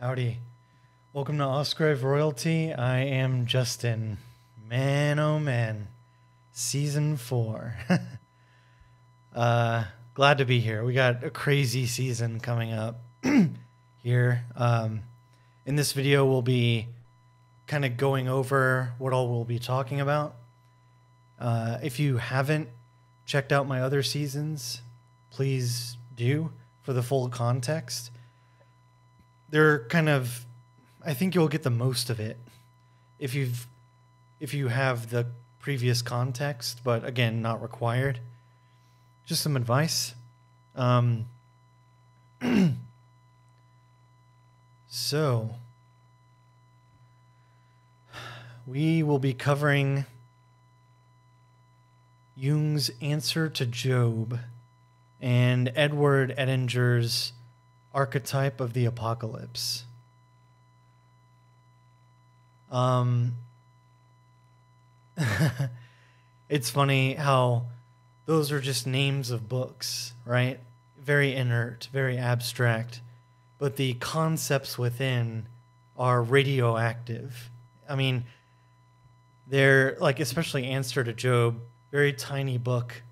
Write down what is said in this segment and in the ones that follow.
Howdy. Welcome to Ausgrave Royalty. I am Justin. Man, oh man. Season 4. Glad to be here. We got a crazy season coming up here. In this video, we'll be kind of going over what all we'll be talking about. If you haven't checked out my other seasons, please do for the full context. They're kind of, I think you'll get the most of it if you have the previous context, but again, not required. Just some advice. So we will be covering Jung's answer to Job and Edward Edinger's Archetype of the Apocalypse. It's funny how those are just names of books, right? Very inert, very abstract, but the concepts within are radioactive. I mean, they're like, especially Answer to Job, very tiny book.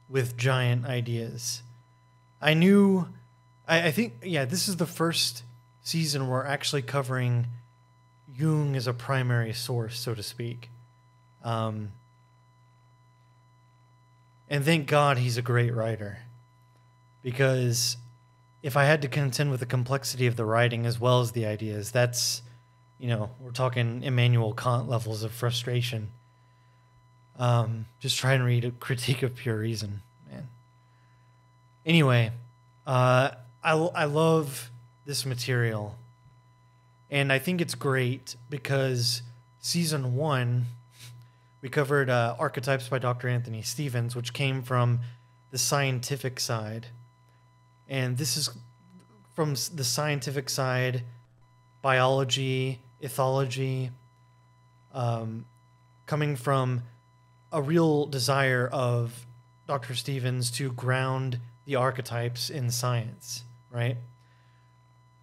With giant ideas. I think, yeah, this is the first season we're actually covering Jung as a primary source, so to speak. And thank God he's a great writer. Because if I had to contend with the complexity of the writing as well as the ideas, that's, we're talking Immanuel Kant levels of frustration. Just try and read a critique of pure reason, man. Anyway, I love this material, and I think it's great because season 1, we covered Archetypes by Dr. Anthony Stevens, which came from the scientific side, and this is from the scientific side, biology, ethology, coming from a real desire of Dr. Stevens to ground the archetypes in science, right?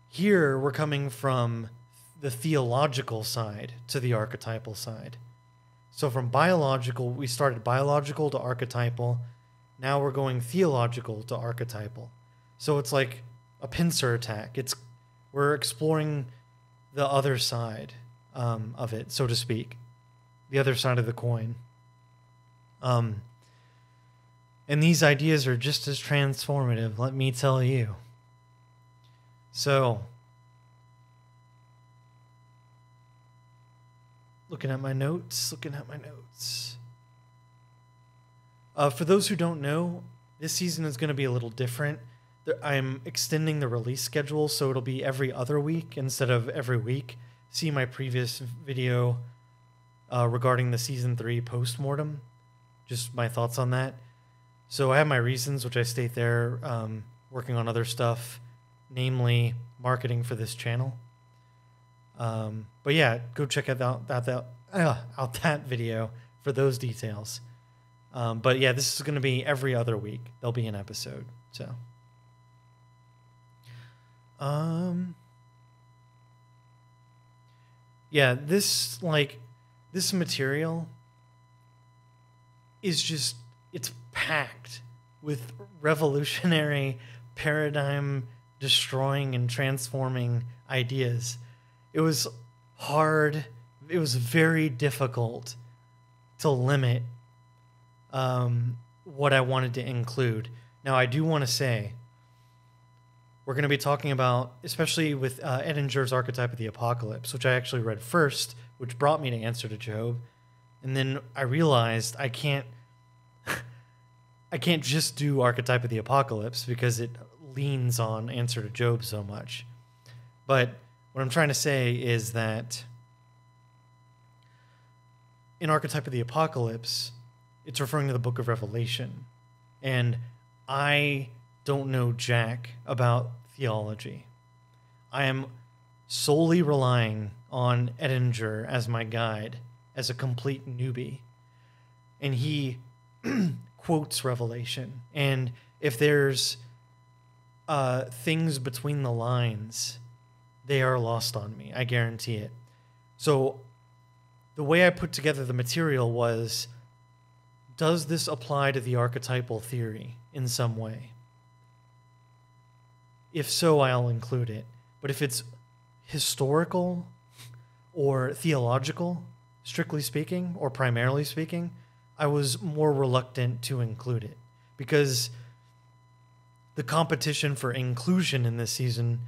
Here, we're coming from the theological side to the archetypal side. So from biological, we started biological to archetypal. Now we're going theological to archetypal. So it's like a pincer attack. We're exploring the other side of it, so to speak, the other side of the coin. And these ideas are just as transformative, let me tell you. So, looking at my notes. For those who don't know, this season is going to be a little different. I'm extending the release schedule, so it'll be every other week instead of every week. See my previous video regarding the season 3 postmortem. Just my thoughts on that. So I have my reasons, which I state there, working on other stuff, namely marketing for this channel. But yeah, go check out that video for those details. But yeah, this is going to be every other week. There'll be an episode. So, yeah, this material is just, it's packed with revolutionary, paradigm destroying and transforming ideas. It was hard. It was very difficult to limit what I wanted to include. Now, I do want to say, we're going to be talking about, especially with Edinger's Archetype of the Apocalypse, which I actually read first, which brought me to Answer to Job. And then I realized I can't just do Archetype of the Apocalypse because it leans on Answer to Job so much. But what I'm trying to say is that in Archetype of the Apocalypse, it's referring to the Book of Revelation. And I don't know jack about theology. I am solely relying on Edinger as my guide, as a complete newbie. And he quotes Revelation. And if there's things between the lines, they are lost on me. I guarantee it. So the way I put together the material was, does this apply to the archetypal theory in some way? If so, I'll include it. But if it's historical or theological, strictly speaking, or primarily speaking, I was more reluctant to include it because the competition for inclusion in this season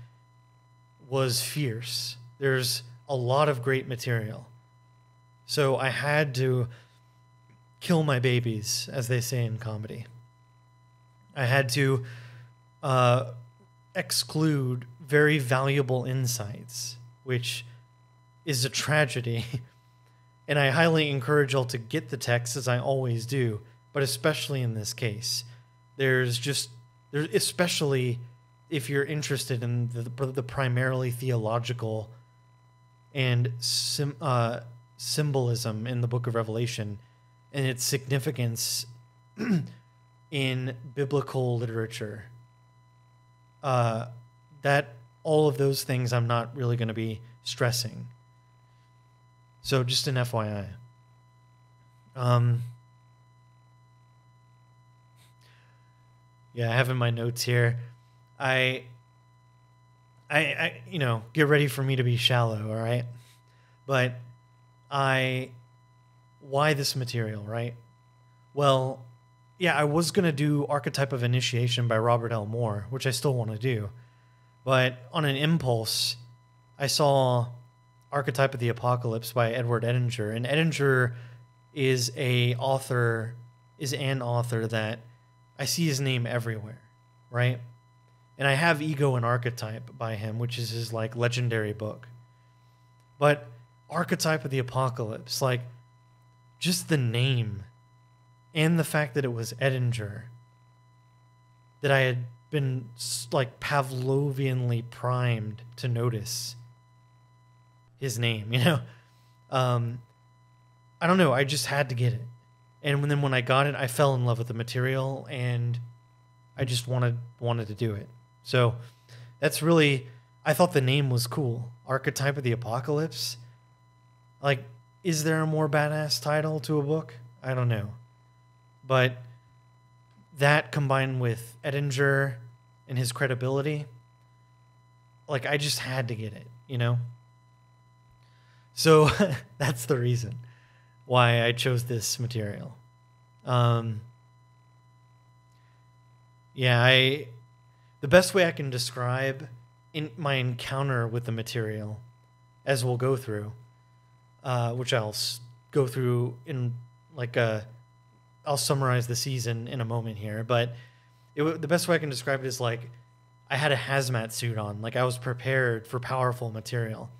was fierce. There's a lot of great material. So I had to kill my babies, as they say in comedy. I had to exclude very valuable insights, which is a tragedy. And I highly encourage y'all to get the text, as I always do, but especially in this case. Especially if you're interested in the primarily theological and symbolism in the Book of Revelation and its significance in biblical literature. That all of those things I'm not really going to be stressing. So just an FYI. Yeah, I have in my notes here. I get ready for me to be shallow, all right? But why this material, right? Well, yeah, I was going to do Archetype of Initiation by Robert L. Moore, which I still want to do. But on an impulse, I saw Archetype of the Apocalypse by Edward Edinger. And Edinger is an author that I see his name everywhere, right? And I have Ego and Archetype by him, which is his like legendary book. But Archetype of the Apocalypse, like just the name and the fact that it was Edinger, that I had been like Pavlovianly primed to notice his name, you know? I don't know, I just had to get it. And then when I got it, I fell in love with the material and I just wanted to do it. So that's really, I thought the name was cool. Archetype of the Apocalypse. Like, is there a more badass title to a book? I don't know. But that combined with Edinger and his credibility, like I just had to get it, you know? So that's the reason why I chose this material. The best way I can describe in my encounter with the material, as we'll go through, which I'll go through in like I'll summarize the season in a moment here, but the best way I can describe it is like I had a hazmat suit on, like I was prepared for powerful material,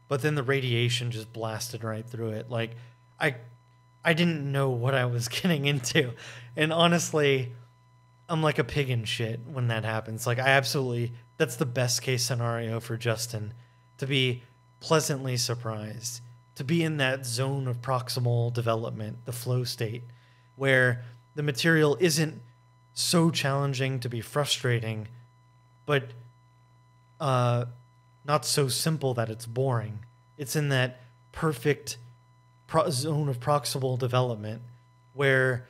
but then the radiation just blasted right through it. Like I didn't know what I was getting into, and honestly, I'm like a pig in shit when that happens. Like that's the best case scenario for Justin, to be pleasantly surprised, to be in that zone of proximal development, the flow state, where the material isn't so challenging to be frustrating, but not so simple that it's boring. It's in that perfect zone of proximal development where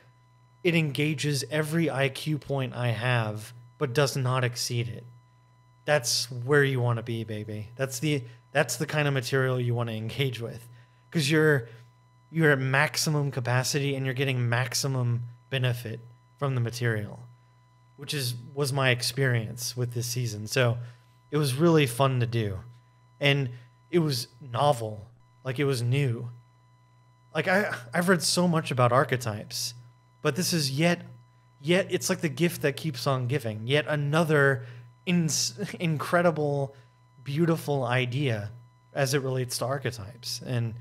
it engages every IQ point I have, but does not exceed it. That's where you want to be, baby. That's the kind of material you want to engage with, because you're at maximum capacity and you're getting maximum benefit from the material, which was my experience with this season. So it was really fun to do, and it was novel, like it was new. Like I've read so much about archetypes, but this is yet it's like the gift that keeps on giving. Yet another incredible, beautiful idea as it relates to archetypes. And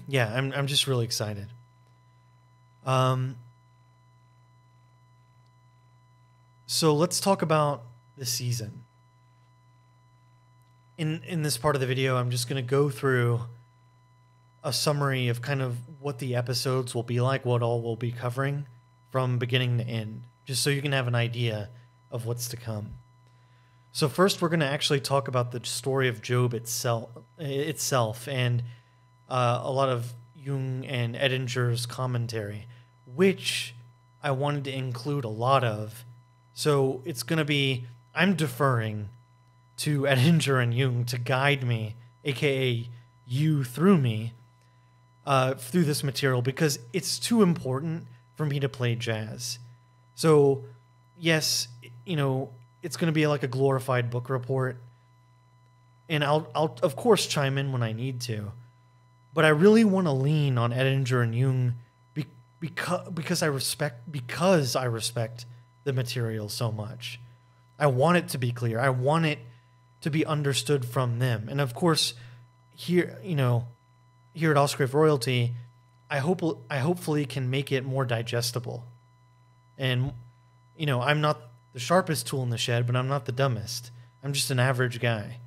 yeah, I'm just really excited. So let's talk about the season. In this part of the video, I'm just going to go through a summary of kind of what the episodes will be like, what all we'll be covering from beginning to end, just so you can have an idea of what's to come. So first, we're going to actually talk about the story of Job itself and a lot of Jung and Edinger's commentary, which I wanted to include a lot of. So it's going to be, I'm deferring to Edinger and Jung to guide me, aka you through me, through this material, because it's too important for me to play jazz. So yes, it's going to be like a glorified book report, and I'll of course chime in when I need to, but I really want to lean on Edinger and Jung because I respect the material so much. I want it to be clear. I want it to be understood from them, and of course, here at Ausgrave Royalty, I hopefully can make it more digestible, and I'm not the sharpest tool in the shed, but I'm not the dumbest. I'm just an average guy.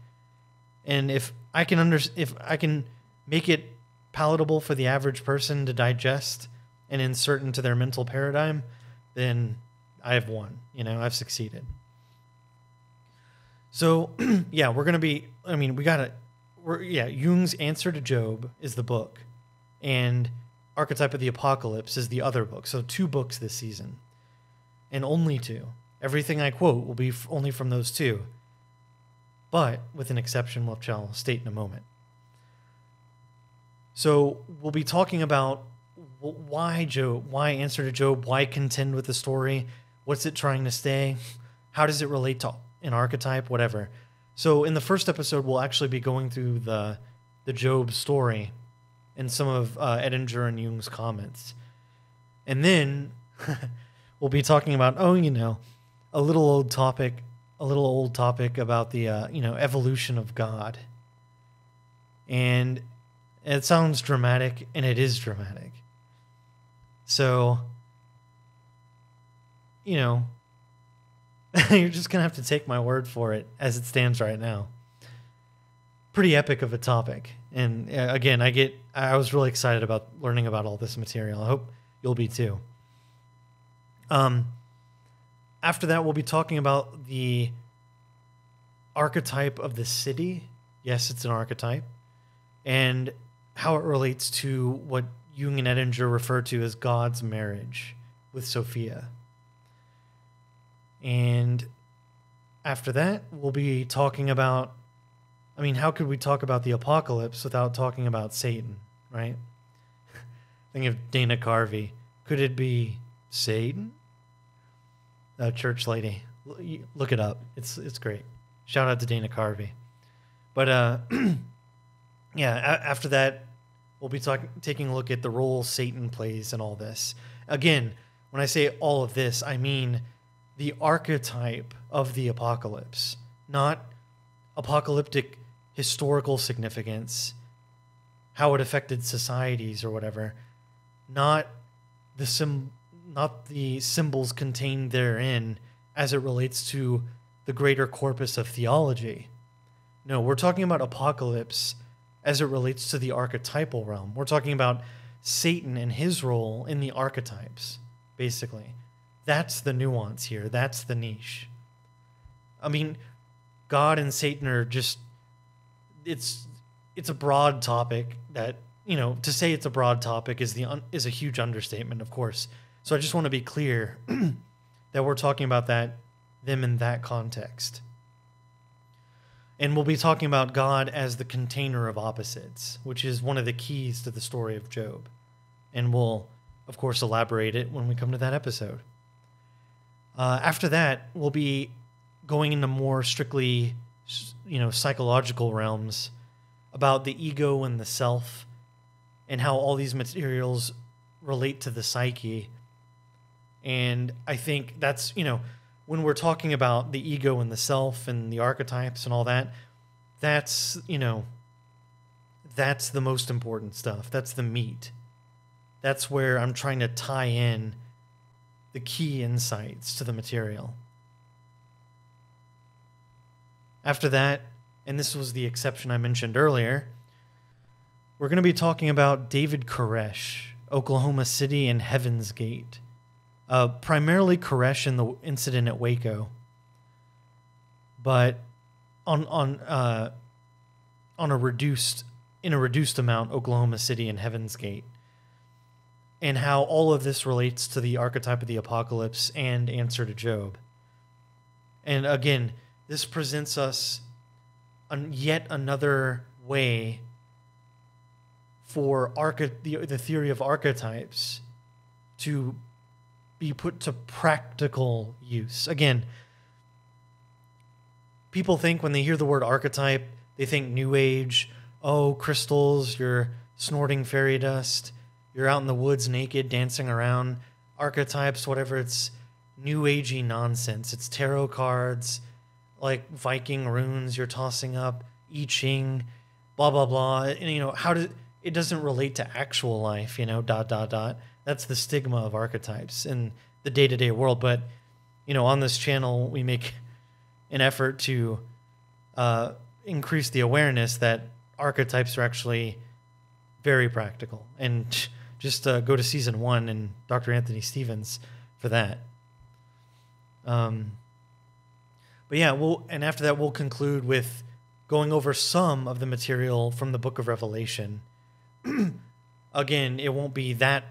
And if I can make it palatable for the average person to digest and insert into their mental paradigm, then I've won. I've succeeded. So, yeah, Jung's Answer to Job is the book, and Archetype of the Apocalypse is the other book. So 2 books this season, and only 2. Everything I quote will be only from those 2, but with an exception, which I'll state in a moment. So we'll be talking about why Answer to Job, why contend with the story, what's it trying to say, how does it relate to an archetype, whatever. So in the first episode, we'll actually be going through the Job story and some of Edinger and Jung's comments. And then we'll be talking about, a little old topic about the evolution of God. And it sounds dramatic, and it is dramatic. So, you're just going to have to take my word for it as it stands right now. Pretty epic of a topic. And again, I was really excited about learning about all this material. I hope you'll be too. After that, we'll be talking about the archetype of the city. Yes, it's an archetype. And how it relates to what Jung and Edinger refer to as God's marriage with Sophia. And after that, we'll be talking about, how could we talk about the apocalypse without talking about Satan, right? Think of Dana Carvey. Could it be Satan? A church lady. Look it up. It's great. Shout out to Dana Carvey. But after that, we'll be taking a look at the role Satan plays in all this. Again, when I say all of this, I mean the archetype of the apocalypse, not apocalyptic historical significance, how it affected societies or whatever, not the symbols contained therein as it relates to the greater corpus of theology. No, we're talking about apocalypse as it relates to the archetypal realm. We're talking about Satan and his role in the archetypes, basically. That's the nuance here. That's the niche. God and Satan are just... It's a broad topic that, to say it's a broad topic is a huge understatement, of course. So I just want to be clear that we're talking about them in that context. And we'll be talking about God as the container of opposites, which is one of the keys to the story of Job. And we'll, of course, elaborate it when we come to that episode. After that, we'll be going into more strictly, psychological realms about the ego and the self and how all these materials relate to the psyche. And I think that's, when we're talking about the ego and the self and the archetypes and all that, that's the most important stuff. That's the meat. That's where I'm trying to tie in the key insights to the material. After that, and this was the exception I mentioned earlier, we're going to be talking about David Koresh, Oklahoma City, and Heaven's Gate. Primarily Koresh and the incident at Waco. but on a reduced amount, Oklahoma City and Heaven's Gate, and how all of this relates to the archetype of the apocalypse and Answer to Job. And again, this presents us yet another way for the theory of archetypes to be put to practical use. Again, people think when they hear the word archetype, they think New Age, oh, crystals, you're snorting fairy dust, you're out in the woods naked, dancing around. Archetypes, whatever, it's New Agey nonsense. It's tarot cards, like Viking runes you're tossing up, I Ching, blah, blah, blah. And, it doesn't relate to actual life, dot, dot, dot. That's the stigma of archetypes in the day-to-day world. But, on this channel, we make an effort to increase the awareness that archetypes are actually very practical. And just go to season 1 and Dr. Anthony Stevens for that. But yeah, and after that, we'll conclude with going over some of the material from the Book of Revelation. Again, it won't be that.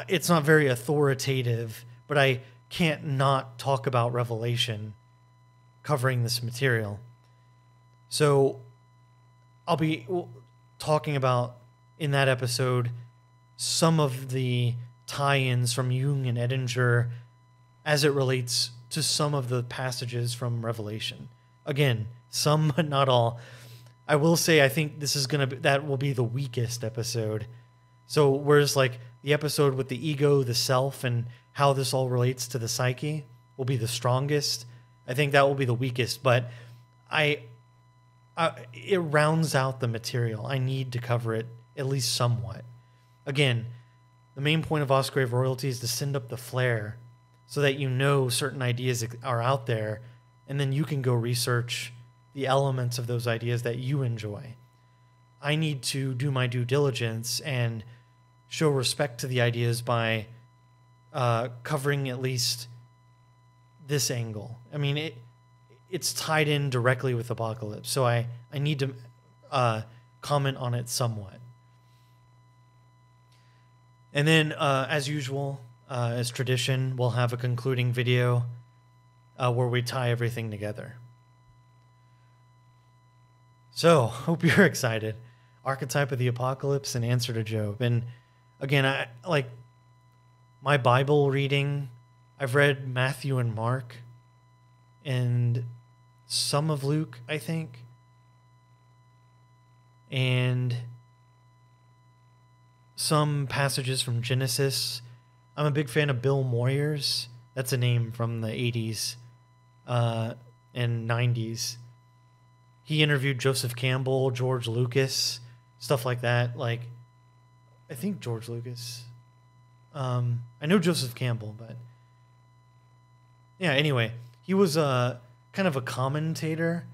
It's not very authoritative, but I can't not talk about Revelation covering this material. So I'll be talking about, in that episode, some of the tie-ins from Jung and Edinger as it relates to some of the passages from Revelation. Again, some, but not all. I will say I think that will be the weakest episode. So whereas like the episode with the ego, the self, and how this all relates to the psyche will be the strongest, I think that will be the weakest. But it rounds out the material. I need to cover it at least somewhat. Again, the main point of Ausgrave Royalty is to send up the flare so that certain ideas are out there, and then you can go research the elements of those ideas that you enjoy. I need to do my due diligence and show respect to the ideas by covering at least this angle. I mean, it's tied in directly with Apocalypse, so I need to comment on it somewhat. And then, as usual, as tradition, we'll have a concluding video where we tie everything together. So, hope you're excited. Archetype of the Apocalypse and Answer to Job. And again, my Bible reading, I've read Matthew and Mark and some of Luke, I think. And some passages from Genesis. I'm a big fan of Bill Moyers. That's a name from the 80s and 90s. He interviewed Joseph Campbell, George Lucas, stuff like that. Like, I think George Lucas. I know Joseph Campbell, but yeah, anyway, he was kind of a commentator,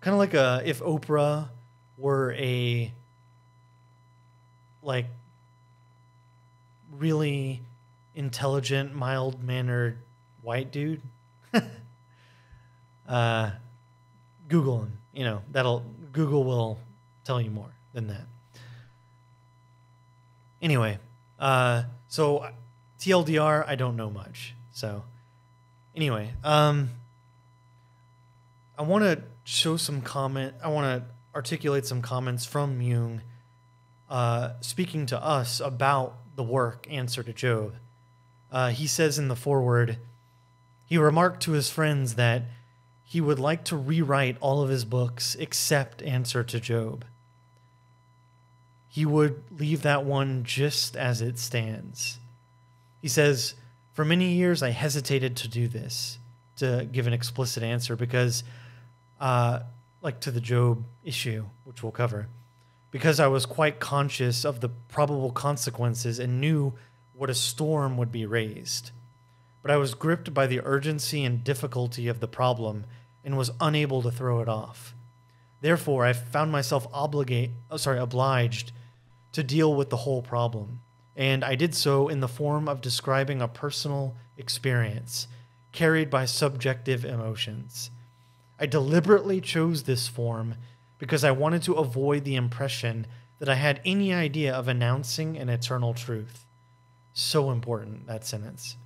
kind of like if Oprah were a like really intelligent, mild-mannered white dude. Google him. Google will tell you more than that. Anyway, so TLDR, I don't know much. So anyway, I want to I want to articulate some comments from Jung, speaking to us about the work Answer to Job. He says in the foreword, he remarked to his friends that he would like to rewrite all of his books except Answer to Job. He would leave that one just as it stands. He says, for many years I hesitated to do this, to give an explicit answer, because, like to the Job issue, which we'll cover, because I was quite conscious of the probable consequences and knew what a storm would be raised. But I was gripped by the urgency and difficulty of the problem and was unable to throw it off. Therefore, I found myself obliged to deal with the whole problem, and I did so in the form of describing a personal experience carried by subjective emotions. I deliberately chose this form because I wanted to avoid the impression that I had any idea of announcing an eternal truth. So important, that sentence.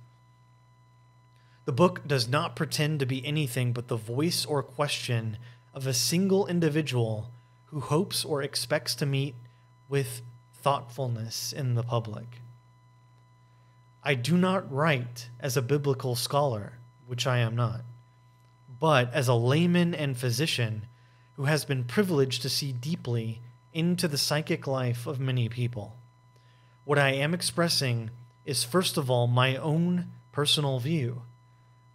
The book does not pretend to be anything but the voice or question of a single individual who hopes or expects to meet with thoughtfulness in the public. I do not write as a biblical scholar, which I am not, but as a layman and physician who has been privileged to see deeply into the psychic life of many people. What I am expressing is first of all my own personal view,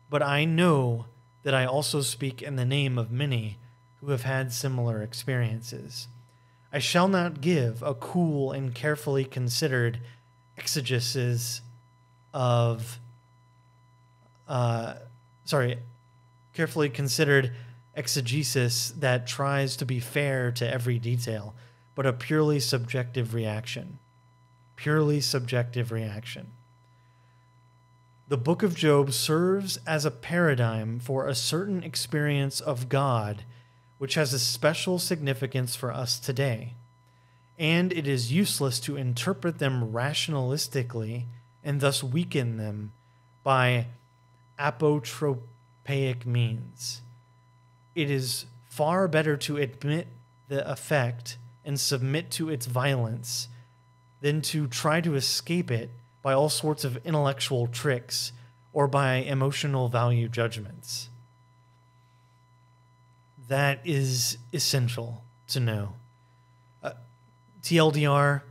but I know that I also speak in the name of many who have had similar experiences. I shall not give a cool and carefully considered exegesis of, carefully considered exegesis that tries to be fair to every detail, but a purely subjective reaction. Purely subjective reaction. The Book of Job serves as a paradigm for a certain experience of God, which has a special significance for us today, and it is useless to interpret them rationalistically and thus weaken them by apotropaic means. It is far better to admit the effect and submit to its violence than to try to escape it by all sorts of intellectual tricks or by emotional value judgments. That is essential to know. TLDR,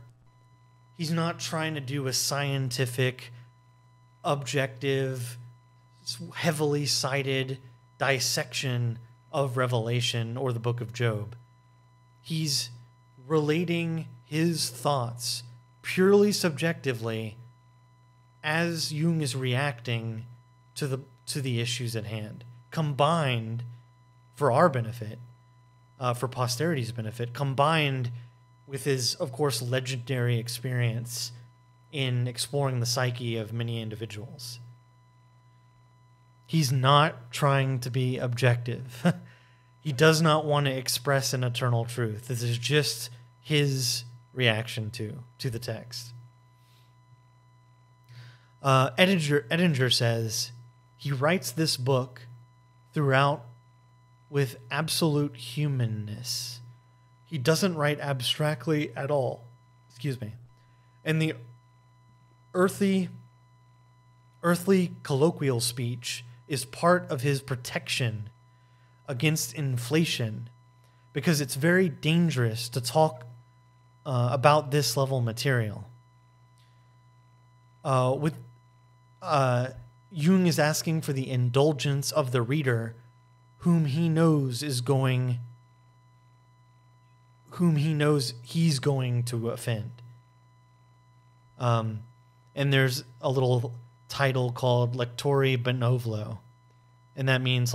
he's not trying to do a scientific, objective, heavily cited dissection of Revelation or the Book of Job. He's relating his thoughts purely subjectively as Jung is reacting to the issues at hand, combined for our benefit, for posterity's benefit, combined with his, of course, legendary experience in exploring the psyche of many individuals. He's not trying to be objective. He does not want to express an eternal truth. This is just his reaction to the text. Edinger says he writes this book throughout with absolute humanness. He doesn't write abstractly at all. And the earthly colloquial speech is part of his protection against inflation, because it's very dangerous to talk about this level material. Jung is asking for the indulgence of the reader whom he knows he's going to offend. And there's a little title called Lectori Benovlo, and that means,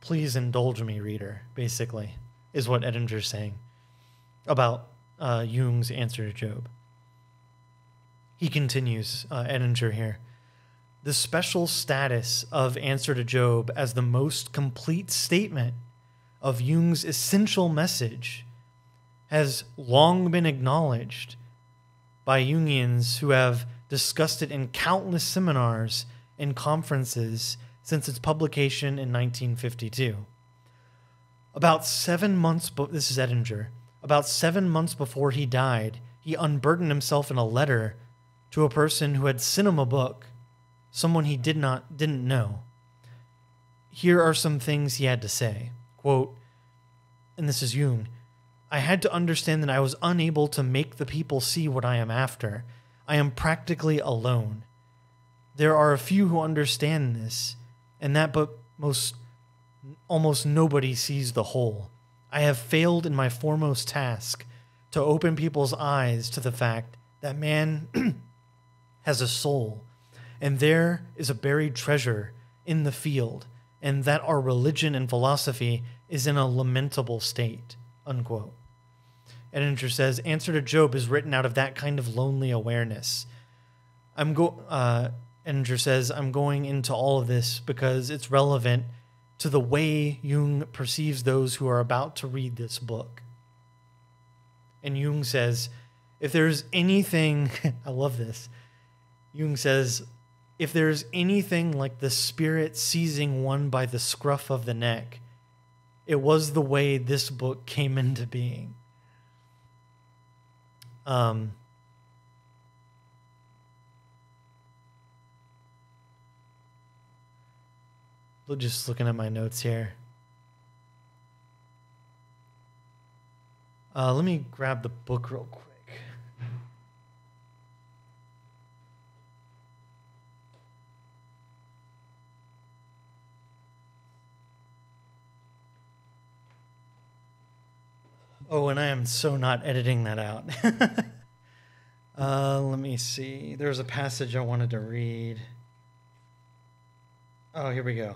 please indulge me, reader, basically, is what Edinger's saying about Jung's answer to Job. He continues, Edinger here, the special status of Answer to Job as the most complete statement of Jung's essential message has long been acknowledged by Jungians who have discussed it in countless seminars and conferences since its publication in 1952. About 7 months, this is Edinger, about 7 months before he died, he unburdened himself in a letter to a person who had sent him a book, someone he didn't know. Here are some things he had to say. Quote, and this is Jung, I had to understand that I was unable to make the people see what I am after. I am practically alone. There are a few who understand this, and that but almost nobody sees the whole. I have failed in my foremost task to open people's eyes to the fact that man has a soul, and there is a buried treasure in the field, and that our religion and philosophy is in a lamentable state, unquote. Edinger says, Answer to Job is written out of that kind of lonely awareness. Edinger says, I'm going into all of this because it's relevant to the way Jung perceives those who are about to read this book. And Jung says, if there's anything, I love this. Jung says, if there's anything like the spirit seizing one by the scruff of the neck, it was the way this book came into being. Just looking at my notes here. Let me grab the book real quick. Oh, and I am so not editing that out. Let me see. There's a passage I wanted to read. Oh, here we go.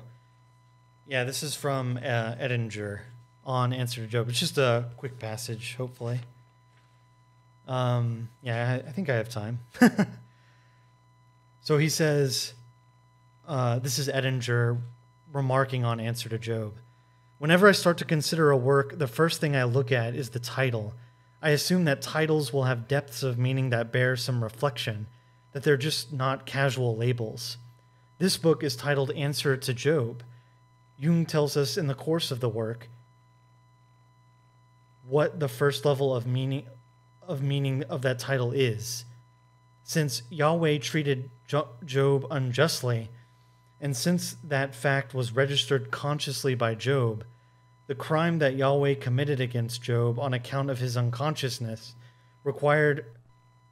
Yeah, this is from Edinger on Answer to Job. It's just a quick passage, hopefully. Yeah, I think I have time. So he says, this is Edinger remarking on Answer to Job. Whenever I start to consider a work, the first thing I look at is the title. I assume that titles will have depths of meaning that bear some reflection, that they're just not casual labels. This book is titled Answer to Job. Jung tells us in the course of the work what the first level of meaning of that title is. Since Yahweh treated Job unjustly, and since that fact was registered consciously by Job, the crime that Yahweh committed against Job on account of his unconsciousness required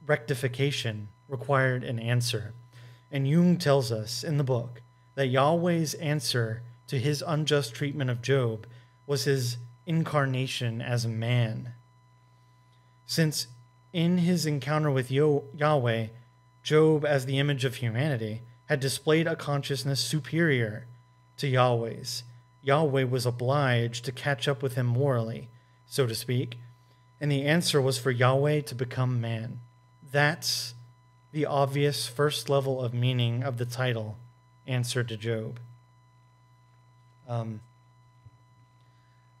rectification, required an answer. And Jung tells us in the book that Yahweh's answer to his unjust treatment of Job was his incarnation as a man. Since in his encounter with Yahweh, Job, as the image of humanity, had displayed a consciousness superior to Yahweh's, Yahweh was obliged to catch up with him morally, so to speak, and the answer was for Yahweh to become man. That's the obvious first level of meaning of the title, Answer to Job.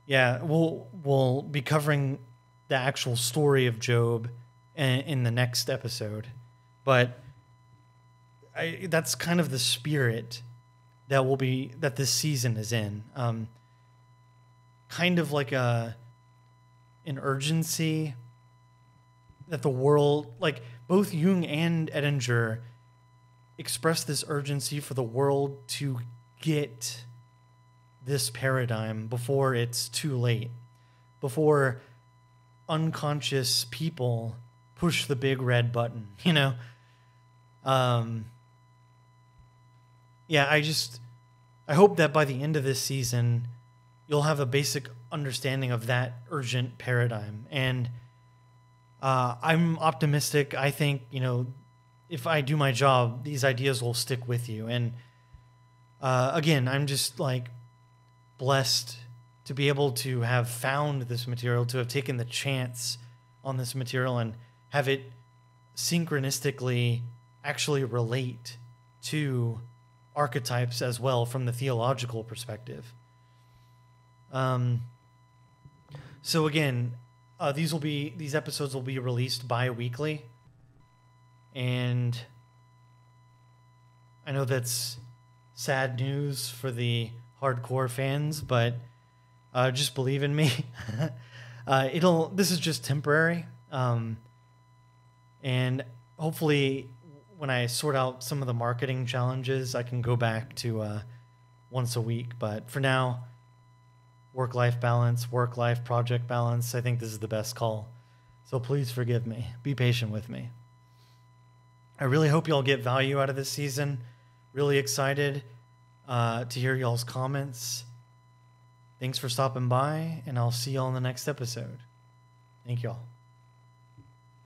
Yeah, we'll be covering the actual story of Job in the next episode, but that's kind of the spirit that this season is in. Kind of like an urgency that the world, like both Jung and Edinger, express this urgency for the world to get this paradigm before it's too late, before unconscious people push the big red button, you know? Yeah, I hope that by the end of this season, you'll have a basic understanding of that urgent paradigm. And I'm optimistic. I think, if I do my job, these ideas will stick with you. And again, I'm just blessed to be able to have found this material, to have taken the chance on this material and have it synchronistically actually relate to archetypes as well from the theological perspective. So again, these episodes will be released bi-weekly, and I know that's sad news for the hardcore fans, but just believe in me. This is just temporary, and hopefully when I sort out some of the marketing challenges, I can go back to once a week. But for now, work-life balance, work-life project balance, I think this is the best call. So please forgive me. Be patient with me. I really hope y'all get value out of this season. Really excited to hear y'all's comments. Thanks for stopping by, and I'll see y'all in the next episode. Thank y'all.